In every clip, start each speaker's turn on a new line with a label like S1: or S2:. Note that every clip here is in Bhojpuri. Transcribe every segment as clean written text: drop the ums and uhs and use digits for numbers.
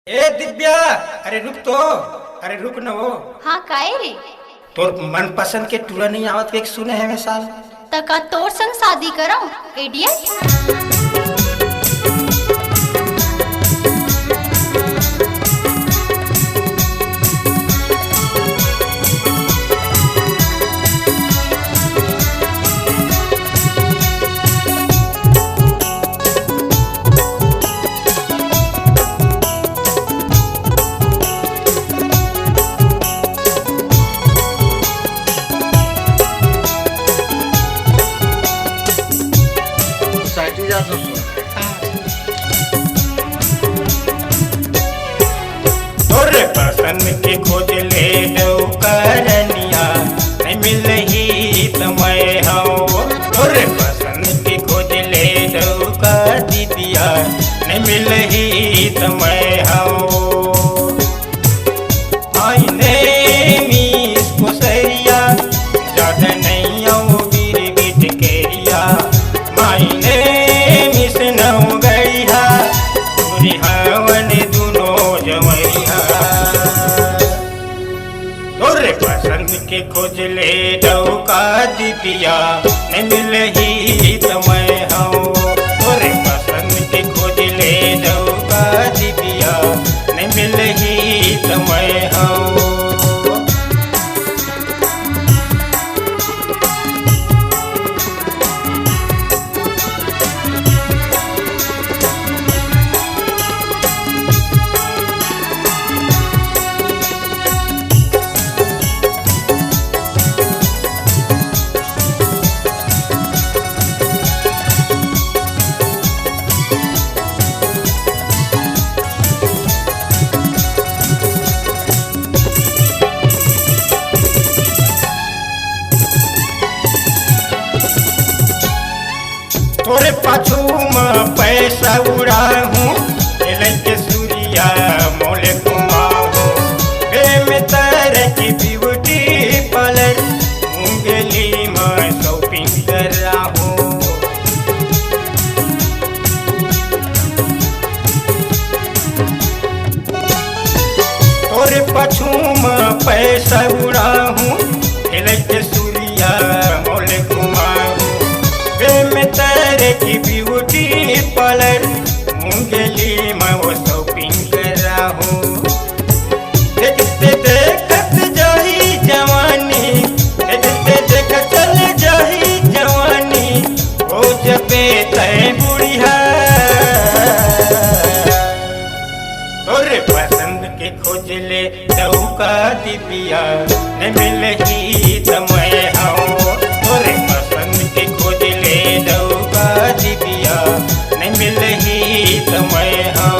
S1: ए दिव्या, अरे रुक तो। अरे रुक न वो।
S2: हाँ काहे रे?
S1: तोर मन पसंद के टूरा नहीं आवत एक सुने है साल।
S2: तका तोर संग शादी कराऊं इडियट।
S1: तोरे पसंद के खोज ले लो करनिया नहीं मिल ही तुम्हें हो। तोरे पसंद के खोज ले लो कर दिया नहीं मिल ही तुम्हें हो। आईने मीस पुसरिया ज्यादा नहीं आओ वीर गिट केरिया मायने मिस न गईहा पूरी हवन दुनो जमैया। तोरे पसंद के खोज ले डौका दिया नहीं मिल ही तुम्हें हो। तोरे पसंद के खोज ले डौका दिया नहीं मिल ही तुम्हें हो। तोरे पाछू में पैसा उड़ाहूँ के सूर्या मोले घुमाऊँ में तरह की ब्यूटी पार्लर मुंगली में शॉपिंग कर रहा हूँ। तोरे पाछू में पैसा उड़ाहूँ के सूर्या मोले घुमाऊँ में तरह की ब्यूटी पार्लर मुंगली में वो शॉपिंग कर रहा हूँ। देखते देखत जाही जवानी देखते देखत चल जाही जवानी हो जबे तय बुढ़िया। तोरे पसंद के खोज ले डौका दिया नहीं मिल ही समय हो। तोरे पसंद के खोज ले डौका दिया नहीं मिल ही समय हो।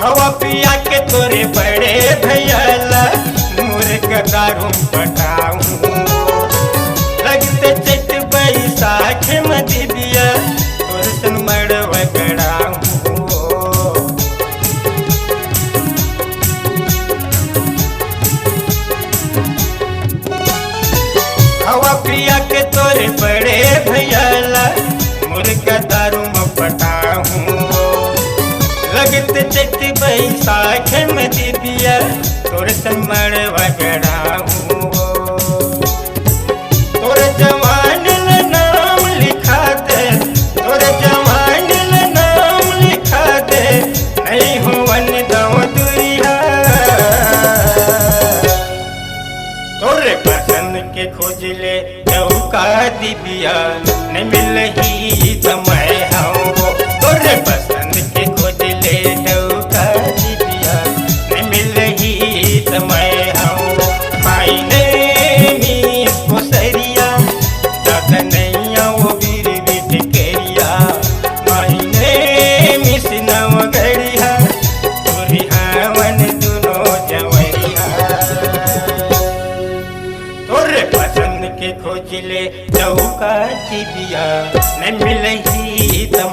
S1: हवा पिया के तोरे बड़े भैया मुर्गा दारू पटाऊँ लगते चट बैसाख में दिया तोर सन मड़वा गड़ाऊँ। हवा पिया के तोरे बड़े भैया मुर्गा दारू में पटाऊँ लगते चट बैसाख में दिया तोर सन मड़वा गड़ाऊँ। तोर जवान नाम लिखा दे तोर जवान नाम लिखा दे नहीं होवन दो दुरिया। तोरे पसंद के खोज ले डौका दिया नहीं मिल ही समय हो। तोरे पसंद के खोज ले डौका दिया नहीं मिल ही समय हो। मायने मीस पुसरिया ज्यादा नहीं आओ खोजले चौका दिया नहीं मिलही त